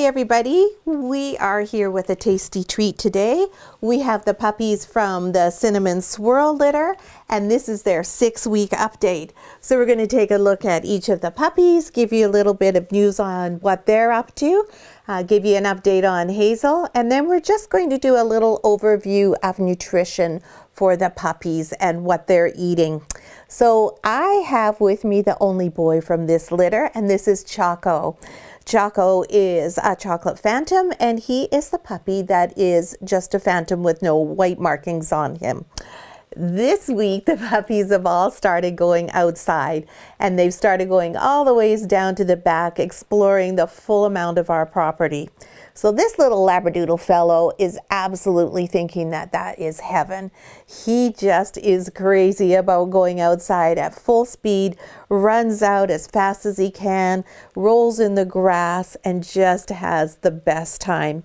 everybody, we are here with a tasty treat today. We have the puppies from the Cinnamon Swirl litter, and this is their 6-week update. So we're going to take a look at each of the puppies, give you a little bit of news on what they're up to, give you an update on Hazel, and then we're just going to do a little overview of nutrition for the puppies and what they're eating. So I have with me the only boy from this litter, and this is Choco. Choco is a chocolate phantom, and he is the puppy that is just a phantom with no white markings on him. This week, the puppies have all started going outside, and they've started going all the ways down to the back, exploring the full amount of our property. So this little Labradoodle fellow is absolutely thinking that that is heaven. He just is crazy about going outside at full speed, runs out as fast as he can, rolls in the grass, and just has the best time.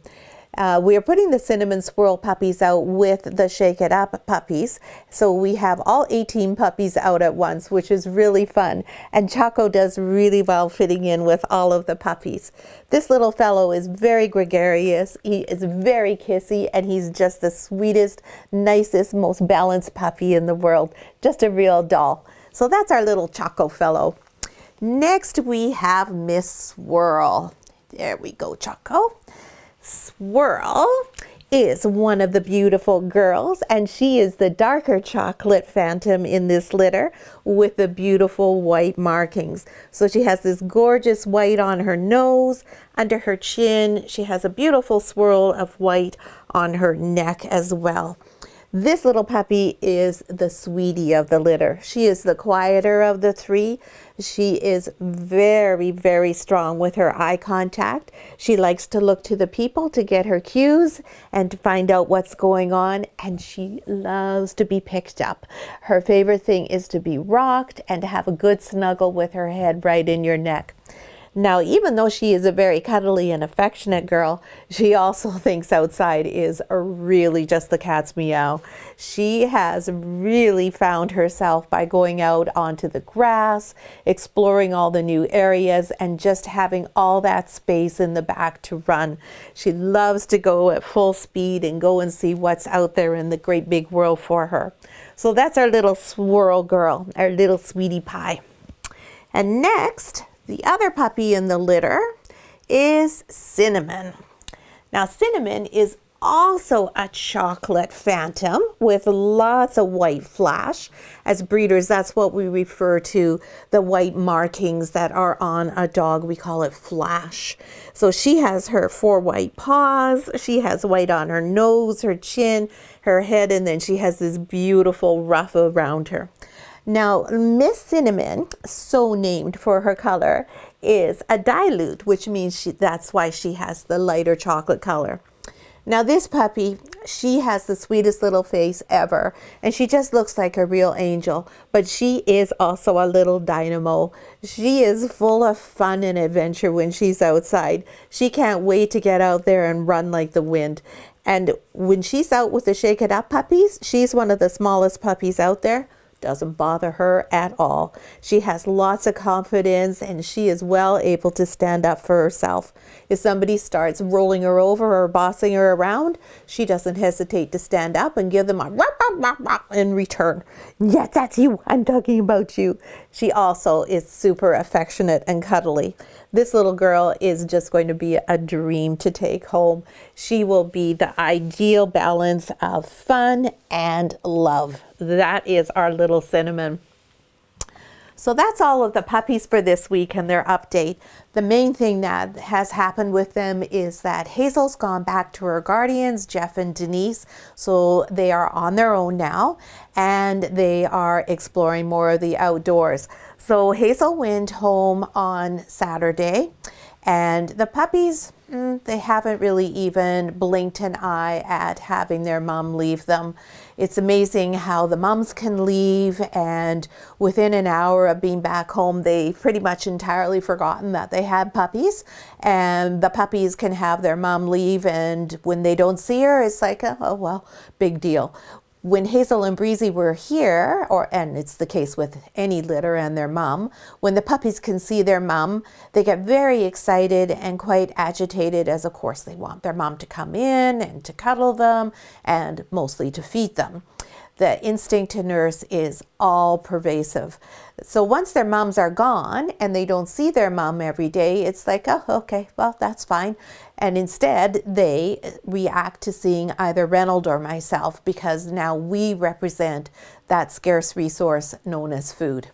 We are putting the Cinnamon Swirl puppies out with the Shake It Up puppies. So we have all 18 puppies out at once, which is really fun. And Choco does really well fitting in with all of the puppies. This little fellow is very gregarious. He is very kissy, and he's just the sweetest, nicest, most balanced puppy in the world. Just a real doll. So that's our little Choco fellow. Next we have Miss Swirl. There we go, Choco. Swirl is one of the beautiful girls, and she is the darker chocolate phantom in this litter with the beautiful white markings. So she has this gorgeous white on her nose, under her chin. She has a beautiful swirl of white on her neck as well. This little puppy is the sweetie of the litter. She is the quieter of the three. She is very, very strong with her eye contact. She likes to look to the people to get her cues and to find out what's going on, and she loves to be picked up. Her favorite thing is to be rocked and to have a good snuggle with her head right in your neck. Now, even though she is a very cuddly and affectionate girl, she also thinks outside is really just the cat's meow. She has really found herself by going out onto the grass, exploring all the new areas, and just having all that space in the back to run. She loves to go at full speed and go and see what's out there in the great big world for her. So that's our little Swirl girl, our little sweetie pie. And next, the other puppy in the litter is Cinnamon. Now, Cinnamon is also a chocolate phantom with lots of white flash. As breeders, that's what we refer to the white markings that are on a dog. We call it flash. So she has her 4 white paws. She has white on her nose, her chin, her head, and then she has this beautiful ruff around her. Now, Miss Cinnamon, so named for her color, is a dilute, which means that's why she has the lighter chocolate color. Now, this puppy, she has the sweetest little face ever, and she just looks like a real angel, but she is also a little dynamo. She is full of fun and adventure when she's outside. She can't wait to get out there and run like the wind. And when she's out with the Shake It Up puppies, she's one of the smallest puppies out there. Doesn't bother her at all. She has lots of confidence, and she is well able to stand up for herself. If somebody starts rolling her over or bossing her around, she doesn't hesitate to stand up and give them a rah, rah, rah, rah in return. Yes, that's you. I'm talking about you. She also is super affectionate and cuddly. This little girl is just going to be a dream to take home. She will be the ideal balance of fun and love. That is our little Cinnamon. So that's all of the puppies for this week and their update. The main thing that has happened with them is that Hazel's gone back to her guardians, Jeff and Denise. So they are on their own now, and they are exploring more of the outdoors. So Hazel went home on Saturday, and the puppies, they haven't really even blinked an eye at having their mom leave them. It's amazing how the moms can leave, and within an hour of being back home, they've pretty much entirely forgotten that they had puppies, and the puppies can have their mom leave, and when they don't see her, it's like, oh well, big deal. When Hazel and Breezy were here, and it's the case with any litter and their mom, when the puppies can see their mom, they get very excited and quite agitated, as of course they want their mom to come in and to cuddle them and mostly to feed them. The instinct to nurse is all pervasive. So once their moms are gone and they don't see their mom every day, it's like, oh, okay, well, that's fine. And instead, they react to seeing either Reynold or myself, because now we represent that scarce resource known as food.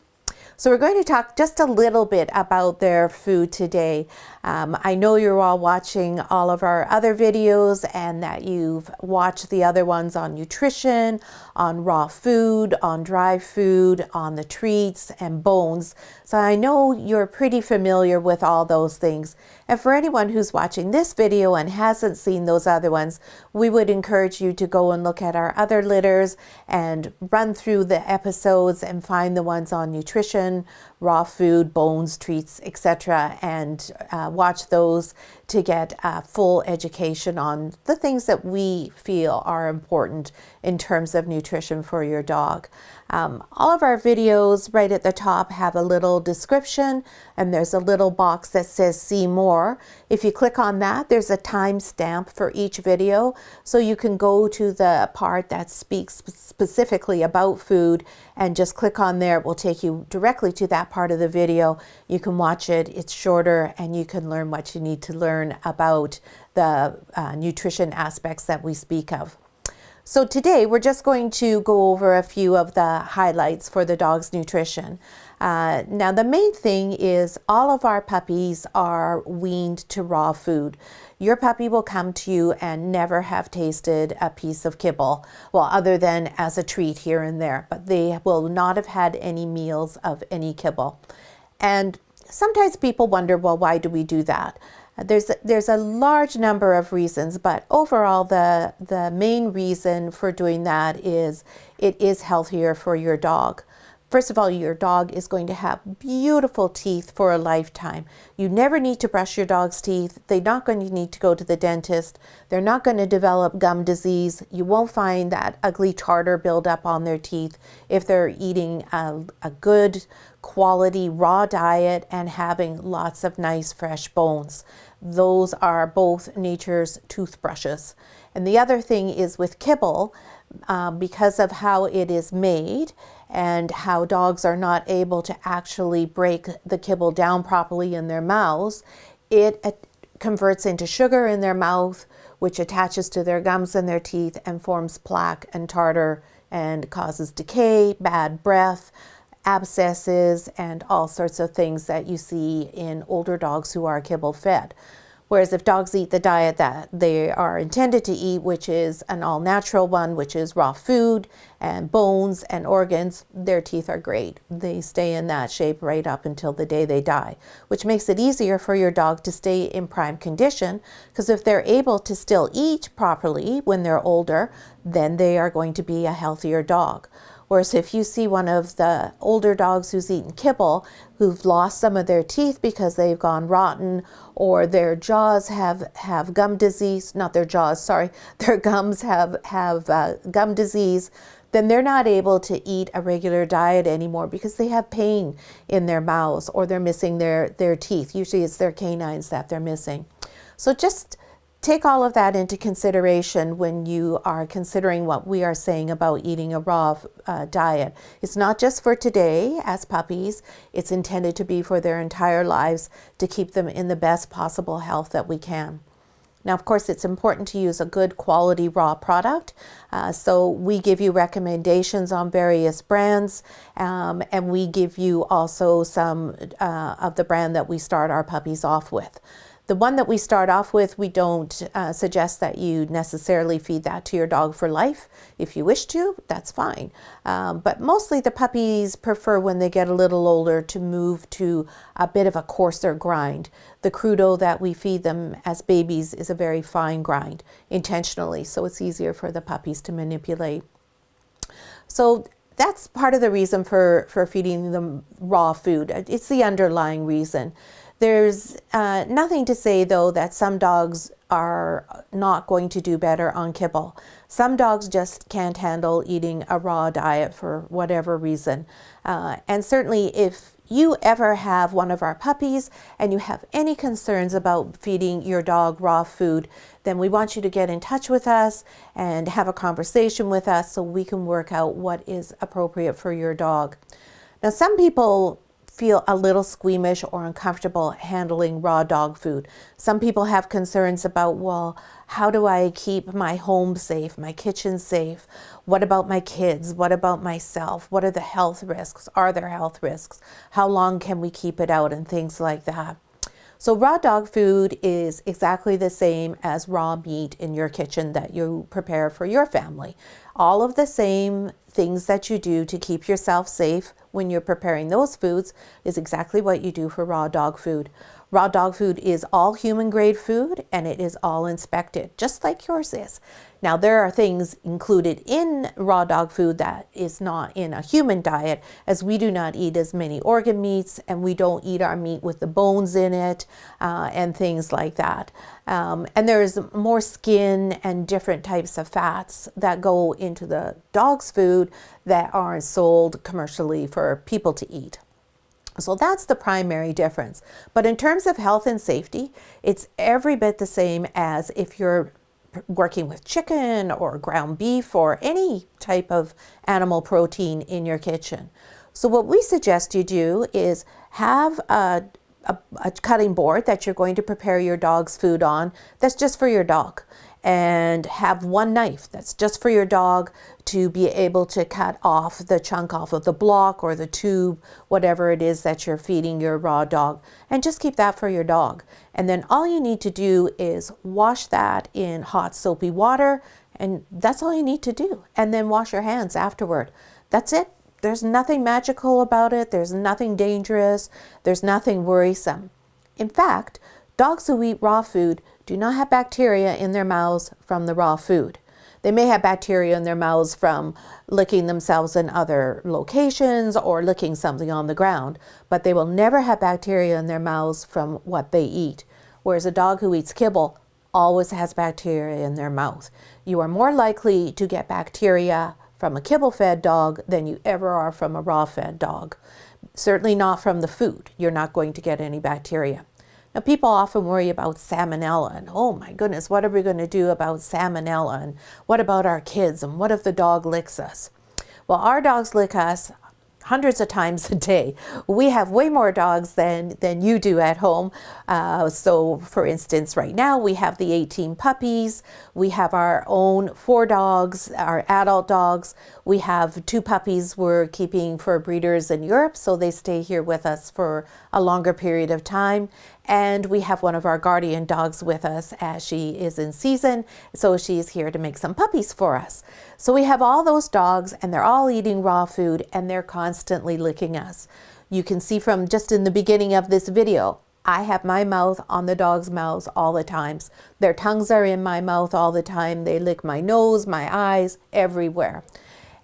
So we're going to talk just a little bit about their food today. I know you're all watching all of our other videos and that you've watched the other ones on nutrition, on raw food, on dry food, on the treats and bones. So I know you're pretty familiar with all those things. And for anyone who's watching this video and hasn't seen those other ones, we would encourage you to go and look at our other litters and run through the episodes and find the ones on nutrition, raw food, bones, treats, etc., and watch those to get a full education on the things that we feel are important in terms of nutrition for your dog. All of our videos right at the top have a little description, and there's a little box that says see more. If you click on that, there's a timestamp for each video, so you can go to the part that speaks specifically about food and just click on there. It will take you directly to that part of the video. You can watch it, it's shorter, and you can learn what you need to learn about the nutrition aspects that we speak of. So today we're just going to go over a few of the highlights for the dog's nutrition. Now the main thing is all of our puppies are weaned to raw food. Your puppy will come to you and never have tasted a piece of kibble, well, other than as a treat here and there, but they will not have had any meals of any kibble. And sometimes people wonder, well, why do we do that? There's a large number of reasons, but overall the main reason for doing that is it is healthier for your dog. First of all, your dog is going to have beautiful teeth for a lifetime. You never need to brush your dog's teeth. They're not going to need to go to the dentist. They're not going to develop gum disease. You won't find that ugly tartar build up on their teeth if they're eating a good quality raw diet and having lots of nice fresh bones. Those are both nature's toothbrushes. And the other thing is with kibble, because of how it is made and how dogs are not able to actually break the kibble down properly in their mouths, it converts into sugar in their mouth, which attaches to their gums and their teeth and forms plaque and tartar and causes decay, bad breath, abscesses, and all sorts of things that you see in older dogs who are kibble fed. Whereas if dogs eat the diet that they are intended to eat, which is an all-natural one, which is raw food and bones and organs, their teeth are great. They stay in that shape right up until the day they die, which makes it easier for your dog to stay in prime condition, because if they're able to still eat properly when they're older, then they are going to be a healthier dog. Whereas if you see one of the older dogs who's eaten kibble, who've lost some of their teeth because they've gone rotten, or their jaws have gum disease, not their jaws, sorry, their gums have gum disease, then they're not able to eat a regular diet anymore because they have pain in their mouths or they're missing their teeth. Usually it's their canines that they're missing. So just take all of that into consideration when you are considering what we are saying about eating a raw diet. It's not just for today as puppies, it's intended to be for their entire lives to keep them in the best possible health that we can. Now, of course, it's important to use a good quality raw product. So we give you recommendations on various brands, and we give you also some of the brand that we start our puppies off with. The one that we start off with, we don't suggest that you necessarily feed that to your dog for life. If you wish to, that's fine. But mostly the puppies prefer when they get a little older to move to a bit of a coarser grind. The Crudo that we feed them as babies is a very fine grind, intentionally, so it's easier for the puppies to manipulate. So that's part of the reason for feeding them raw food. It's the underlying reason. There's nothing to say, though, that some dogs are not going to do better on kibble. Some dogs just can't handle eating a raw diet for whatever reason. And certainly if you ever have one of our puppies and you have any concerns about feeding your dog raw food, then we want you to get in touch with us and have a conversation with us so we can work out what is appropriate for your dog. Now, some people feel a little squeamish or uncomfortable handling raw dog food. Some people have concerns about, well, how do I keep my home safe, my kitchen safe? What about my kids? What about myself? What are the health risks? Are there health risks? How long can we keep it out and things like that? So raw dog food is exactly the same as raw meat in your kitchen that you prepare for your family. All of the same things that you do to keep yourself safe when you're preparing those foods is exactly what you do for raw dog food. Raw dog food is all human grade food and it is all inspected, just like yours is. Now, there are things included in raw dog food that is not in a human diet, as we do not eat as many organ meats and we don't eat our meat with the bones in it and things like that. And there's more skin and different types of fats that go into the dog's food that aren't sold commercially for people to eat. So that's the primary difference. But in terms of health and safety, it's every bit the same as if you're working with chicken or ground beef or any type of animal protein in your kitchen. So what we suggest you do is have a cutting board that you're going to prepare your dog's food on that's just for your dog, and have one knife that's just for your dog to be able to cut off the chunk off of the block or the tube, whatever it is that you're feeding your raw dog, and just keep that for your dog. And then all you need to do is wash that in hot soapy water, and that's all you need to do. And then wash your hands afterward. That's it. There's nothing magical about it. There's nothing dangerous. There's nothing worrisome. In fact, dogs who eat raw food do not have bacteria in their mouths from the raw food. They may have bacteria in their mouths from licking themselves in other locations or licking something on the ground, but they will never have bacteria in their mouths from what they eat. Whereas a dog who eats kibble always has bacteria in their mouth. You are more likely to get bacteria from a kibble-fed dog than you ever are from a raw-fed dog. Certainly not from the food. You're not going to get any bacteria. Now, people often worry about salmonella and, oh my goodness, what are we going to do about salmonella? And what about our kids? And what if the dog licks us? Well, our dogs lick us hundreds of times a day. We have way more dogs than you do at home. So for instance, right now we have the 18 puppies. We have our own 4 dogs, our adult dogs. We have 2 puppies we're keeping for breeders in Europe, so they stay here with us for a longer period of time. And we have one of our guardian dogs with us as she is in season, so she's here to make some puppies for us. So we have all those dogs and they're all eating raw food and they're constantly licking us. You can see from just in the beginning of this video, I have my mouth on the dog's mouths all the times. Their tongues are in my mouth all the time. They lick my nose, my eyes, everywhere.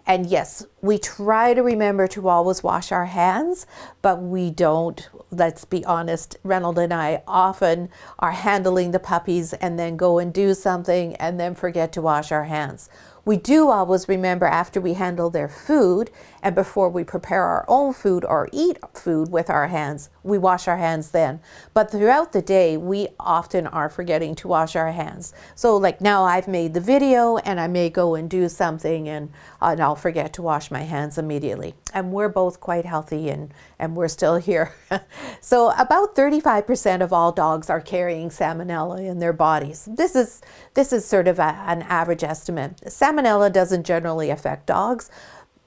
And yes, we try to remember to always wash our hands, but we don't. Let's be honest, Reynold and I often are handling the puppies and then go and do something and then forget to wash our hands. We do always remember after we handle their food and before we prepare our own food or eat food with our hands, we wash our hands then. But throughout the day, we often are forgetting to wash our hands. So like now I've made the video and I may go and do something and I'll forget to wash my hands immediately. And we're both quite healthy and we're still here. So about 35% of all dogs are carrying salmonella in their bodies. This is sort of an average estimate. Salmonella doesn't generally affect dogs.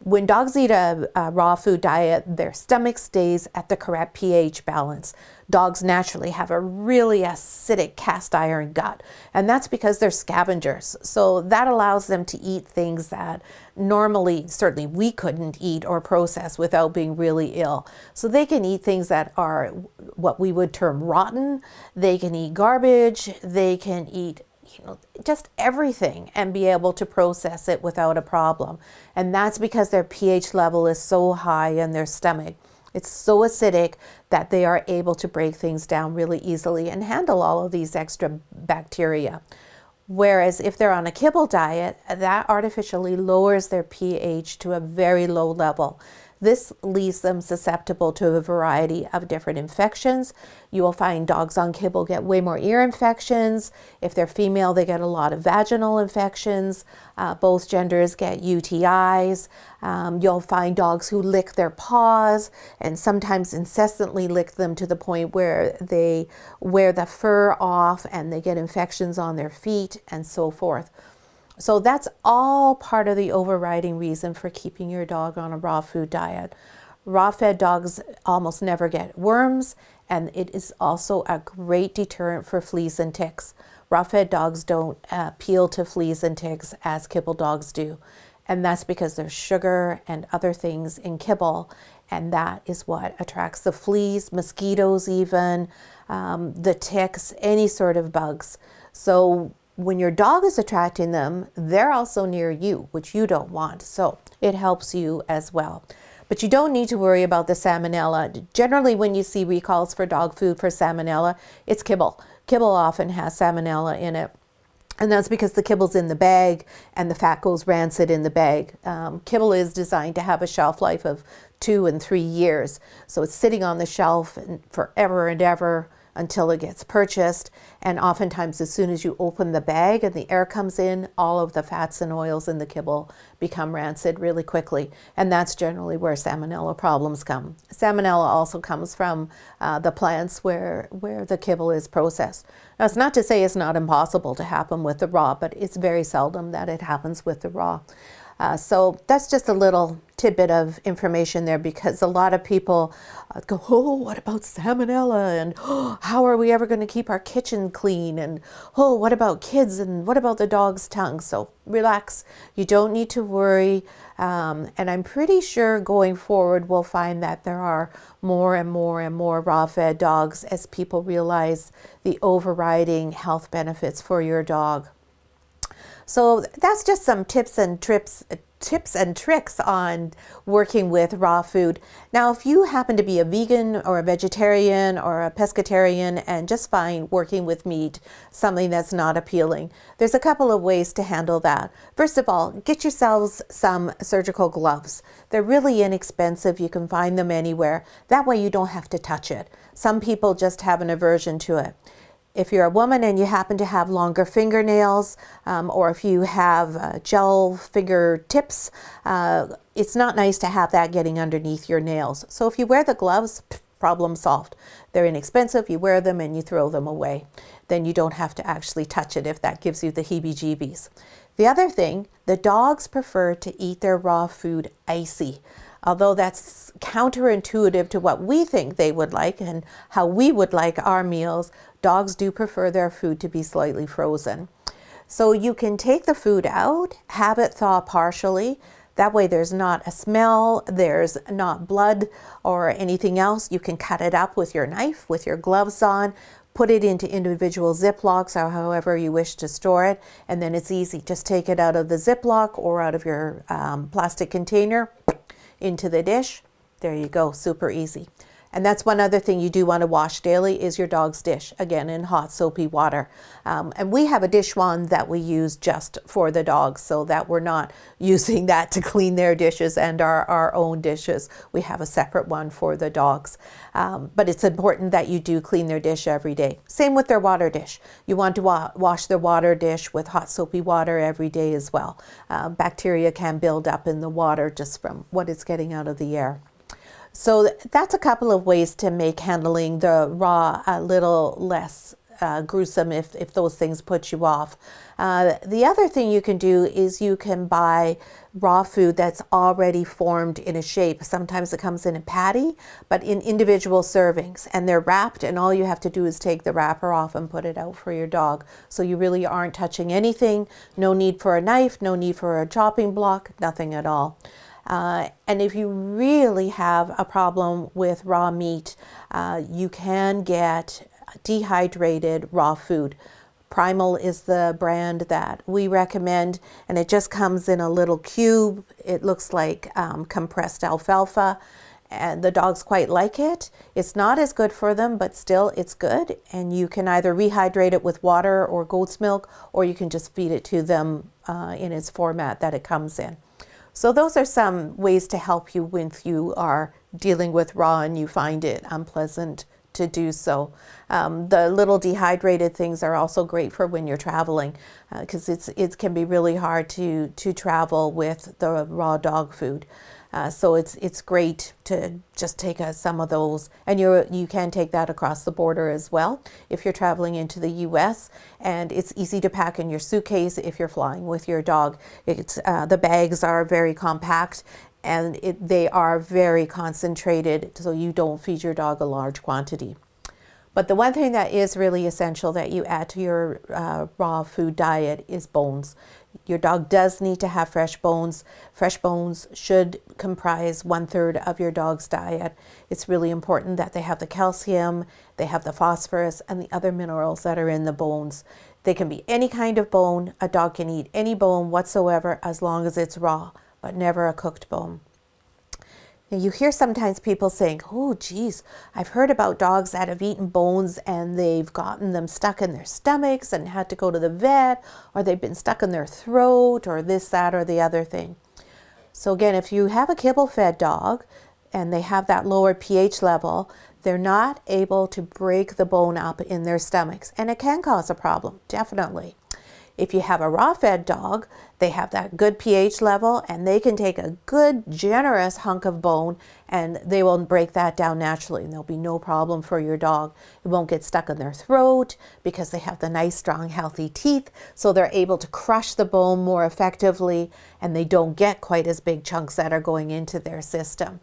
When dogs eat a raw food diet, their stomach stays at the correct pH balance. Dogs naturally have a really acidic cast iron gut, and that's because they're scavengers. So that allows them to eat things that normally, certainly we couldn't eat or process without being really ill. So they can eat things that are what we would term rotten. They can eat garbage. They can eat just everything and be able to process it without a problem. And that's because their pH level is so high in their stomach. It's so acidic that they are able to break things down really easily and handle all of these extra bacteria. Whereas if they're on a kibble diet, that artificially lowers their pH to a very low level. This leaves them susceptible to a variety of different infections. You will find dogs on kibble get way more ear infections. If they're female, they get a lot of vaginal infections. Both genders get UTIs. You'll find dogs who lick their paws and sometimes incessantly lick them to the point where they wear the fur off and they get infections on their feet and so forth. So that's all part of the overriding reason for keeping your dog on a raw food diet. Raw-fed dogs almost never get worms, and it is also a great deterrent for fleas and ticks. Raw-fed dogs don't appeal to fleas and ticks as kibble dogs do, and that's because there's sugar and other things in kibble, and that is what attracts the fleas, mosquitoes even, the ticks, any sort of bugs. So when your dog is attracting them, they're also near you, which you don't want. So it helps you as well. But you don't need to worry about the salmonella. Generally, when you see recalls for dog food for salmonella, it's kibble. Kibble often has salmonella in it. And that's because the kibble's in the bag and the fat goes rancid in the bag. Kibble is designed to have a shelf life of 2 and 3 years. So it's sitting on the shelf forever and ever until it gets purchased. And oftentimes as soon as you open the bag and the air comes in, all of the fats and oils in the kibble become rancid really quickly. And that's generally where salmonella problems come. Salmonella also comes from the plants where the kibble is processed. Now, it's not to say it's not impossible to happen with the raw, but it's very seldom that it happens with the raw. So that's just a little tidbit of information there, because a lot of people go, oh, what about salmonella? And oh, how are we ever going to keep our kitchen clean? And oh, what about kids? And what about the dog's tongue? So relax. You don't need to worry. And I'm pretty sure going forward, we'll find that there are more and more and more raw-fed dogs as people realize the overriding health benefits for your dog. So that's just some tips and tricks on working with raw food. Now, if you happen to be a vegan or a vegetarian or a pescatarian and just find working with meat something that's not appealing, there's a couple of ways to handle that. First of all, get yourselves some surgical gloves. They're really inexpensive. You can find them anywhere. That way you don't have to touch it. Some people just have an aversion to it. If you're a woman and you happen to have longer fingernails, or if you have gel fingertips, it's not nice to have that getting underneath your nails. So if you wear the gloves, problem solved. They're inexpensive, you wear them and you throw them away. Then you don't have to actually touch it if that gives you the heebie-jeebies. The other thing, the dogs prefer to eat their raw food icy. Although that's counterintuitive to what we think they would like and how we would like our meals, dogs do prefer their food to be slightly frozen. So you can take the food out, have it thaw partially. That way there's not a smell, there's not blood or anything else. You can cut it up with your knife, with your gloves on, put it into individual Ziplocs or however you wish to store it, and then it's easy. Just take it out of the Ziploc or out of your plastic container, into the dish. There you go, super easy. And that's one other thing you do want to wash daily is your dog's dish, again in hot soapy water. And we have a dish wand that we use just for the dogs, so that we're not using that to clean their dishes and our own dishes. We have a separate one for the dogs. But it's important that you do clean their dish every day. Same with their water dish. You want to wash their water dish with hot soapy water every day as well. Bacteria can build up in the water just from what it's getting out of the air. So that's a couple of ways to make handling the raw a little less gruesome if those things put you off. The other thing you can do is you can buy raw food that's already formed in a shape. Sometimes it comes in a patty, but in individual servings, and they're wrapped, and all you have to do is take the wrapper off and put it out for your dog. So you really aren't touching anything. No need for a knife, no need for a chopping block, nothing at all. And if you really have a problem with raw meat, you can get dehydrated raw food. Primal is the brand that we recommend, and it just comes in a little cube. It looks like compressed alfalfa, and the dogs quite like it. It's not as good for them, but still it's good. And you can either rehydrate it with water or goat's milk, or you can just feed it to them in its format that it comes in. So those are some ways to help you when you are dealing with raw and you find it unpleasant to do so. The little dehydrated things are also great for when you're traveling, because it can be really hard to travel with the raw dog food. So it's great to just take some of those, and you can take that across the border as well if you're traveling into the U.S. And it's easy to pack in your suitcase if you're flying with your dog. The bags are very compact, and they are very concentrated, so you don't feed your dog a large quantity. But the one thing that is really essential that you add to your raw food diet is bones. Your dog does need to have fresh bones. Fresh bones should comprise 1/3 of your dog's diet. It's really important that they have the calcium, they have the phosphorus, and the other minerals that are in the bones. They can be any kind of bone. A dog can eat any bone whatsoever as long as it's raw, but never a cooked bone. Now, you hear sometimes people saying, oh, geez, I've heard about dogs that have eaten bones and they've gotten them stuck in their stomachs and had to go to the vet, or they've been stuck in their throat, or this, that, or the other thing. So again, if you have a kibble-fed dog and they have that lower pH level, they're not able to break the bone up in their stomachs, and it can cause a problem, definitely. If you have a raw-fed dog, they have that good pH level, and they can take a good, generous hunk of bone, and they will break that down naturally, and there'll be no problem for your dog. It won't get stuck in their throat because they have the nice, strong, healthy teeth, so they're able to crush the bone more effectively, and they don't get quite as big chunks that are going into their system.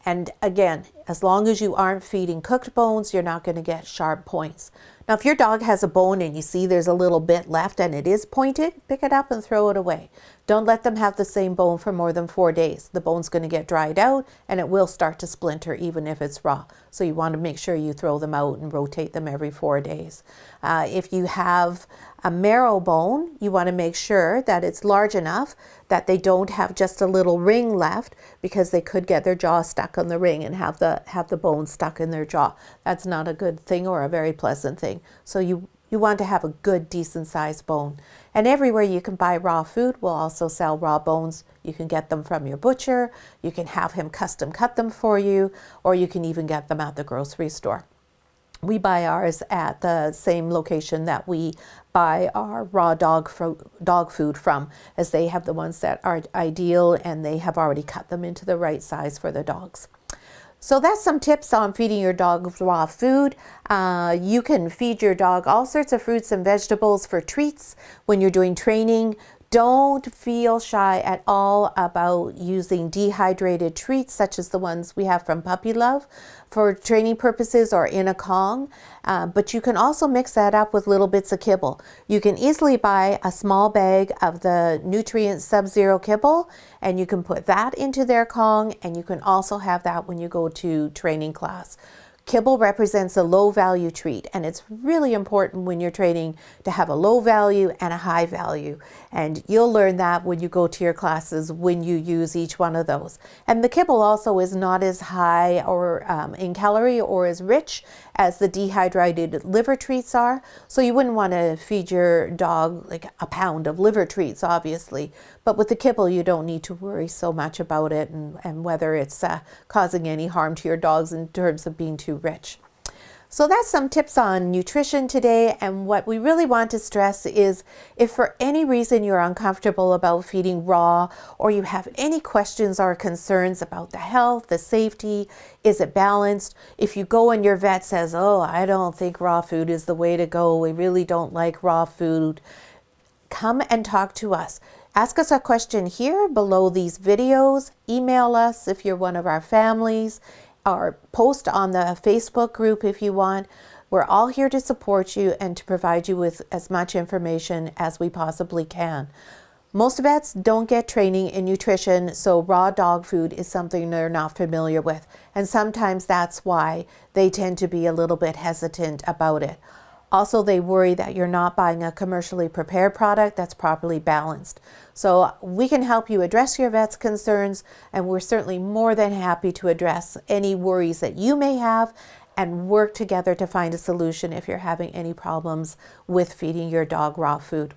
And again, as long as you aren't feeding cooked bones, you're not going to get sharp points. Now, if your dog has a bone and you see there's a little bit left and it is pointed, pick it up and throw it away. Don't let them have the same bone for more than 4 days. The bone's going to get dried out and it will start to splinter even if it's raw. So you want to make sure you throw them out and rotate them every 4 days. If you have a marrow bone, you want to make sure that it's large enough that they don't have just a little ring left, because they could get their jaw stuck on the ring and have the bone stuck in their jaw. That's not a good thing or a very pleasant thing. So you want to have a good, decent sized bone. And everywhere you can buy raw food will also sell raw bones. You can get them from your butcher, you can have him custom cut them for you, or you can even get them at the grocery store. We buy ours at the same location that we buy our raw dog food from, as they have the ones that are ideal and they have already cut them into the right size for the dogs. So that's some tips on feeding your dog raw food. You can feed your dog all sorts of fruits and vegetables for treats when you're doing training. Don't feel shy at all about using dehydrated treats such as the ones we have from Puppy Love for training purposes or in a Kong. But you can also mix that up with little bits of kibble. You can easily buy a small bag of the Nutrient Sub-Zero kibble, and you can put that into their Kong, and you can also have that when you go to training class. Kibble represents a low value treat, and it's really important when you're training to have a low value and a high value. And you'll learn that when you go to your classes when you use each one of those. And the kibble also is not as high or in calorie or as rich as the dehydrated liver treats are. So you wouldn't want to feed your dog like a pound of liver treats, obviously. But with the kibble, you don't need to worry so much about it and whether it's causing any harm to your dogs in terms of being too rich. So that's some tips on nutrition today. And what we really want to stress is, if for any reason you're uncomfortable about feeding raw, or you have any questions or concerns about the health, the safety, is it balanced? If you go and your vet says, oh, I don't think raw food is the way to go, we really don't like raw food, come and talk to us. Ask us a question here below these videos. Email us if you're one of our families, or post on the Facebook group if you want. We're all here to support you and to provide you with as much information as we possibly can. Most vets don't get training in nutrition, so raw dog food is something they're not familiar with. And sometimes that's why they tend to be a little bit hesitant about it. Also, they worry that you're not buying a commercially prepared product that's properly balanced. So we can help you address your vet's concerns, and we're certainly more than happy to address any worries that you may have and work together to find a solution if you're having any problems with feeding your dog raw food.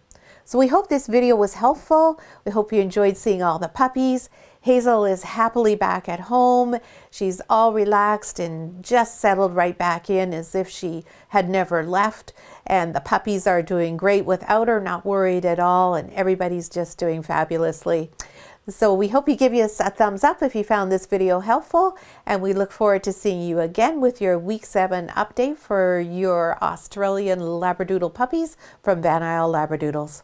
So we hope this video was helpful. We hope you enjoyed seeing all the puppies. Hazel is happily back at home. She's all relaxed and just settled right back in as if she had never left. And the puppies are doing great without her, not worried at all. And everybody's just doing fabulously. So we hope you give us a thumbs up if you found this video helpful. And we look forward to seeing you again with your week 7 update for your Australian Labradoodle puppies from Van Isle Labradoodles.